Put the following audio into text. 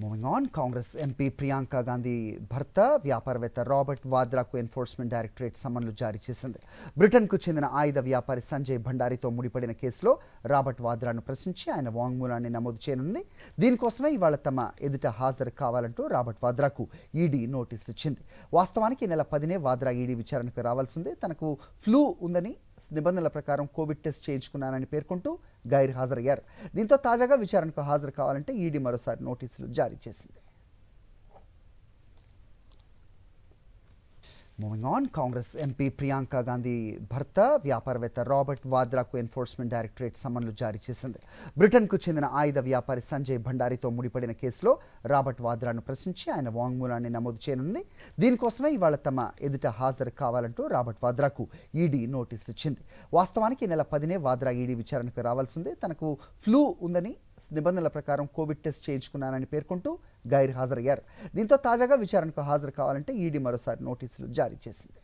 Moving on, Congress MP Priyanka Gandhi భర్త వ్యాపారవేత్త Robert వాద్రాకు enforcement directorate సమన్లు జారీ చేసింది. బ్రిటన్కు చెందిన ఆయుధ వ్యాపారి సంజయ్ భండారీతో ముడిపడిన కేసులో రాబర్ట్ వాద్రాను ప్రశ్నించి ఆయన వాంగ్మూలాన్ని నమోదు చేయనుంది. దీనికోసమే ఇవాళ తమ ఎదుట హాజరు కావాలంటూ రాబర్ట్ వాద్రాకు ఈడీ నోటీసులు ఇచ్చింది. వాస్తవానికి ఈ నెల 10నే వాద్రా ఈడీ విచారణకు రావాల్సిందే. తనకు ఫ్లూ ఉందని నిబంధనల ప్రకారం కోవిడ్ టెస్ట్ చేయించుకున్నానని పేర్కొంటూ గైర్ హాజరయ్యారు. దీంతో తాజాగా విచారణకు హాజరు కావాలంటే ఈడీ మరోసారి నోటీసులు జారీ చేసింది. Moving on, Congress MP Priyanka Gandhi భర్త వ్యాపారవేత్త రాబర్ట్ వాద్రాకు ఎన్ఫోర్స్మెంట్ డైరెక్టరేట్ సమన్లు జారీ చేసింది. బ్రిటన్కు చెందిన ఆయుధ వ్యాపారి సంజయ్ భండారీతో ముడిపడిన కేసులో రాబర్ట్ వాద్రాను ప్రశ్నించి ఆయన వాంగ్మూలాన్ని నమోదు చేయనుంది. దీనికోసమే ఇవాళ తమ ఎదుట హాజరు కావాలంటూ రాబర్ట్ వాద్రాకు ఈడీ నోటీసులు ఇచ్చింది. వాస్తవానికి ఈ నెల 10నే వాద్రా ఈడీ విచారణకు రావాల్సిందే. తనకు ఫ్లూ ఉందని నిబంధనల ప్రకారం కోవిడ్ టెస్ట్ చేయించుకున్నానని పేర్కొంటూ గైర్ హాజరయ్యారు. దీంతో తాజాగా విచారణకు హాజరు కావాలంటే ఈడీ మరోసారి నోటీసులు జారీ చేసింది.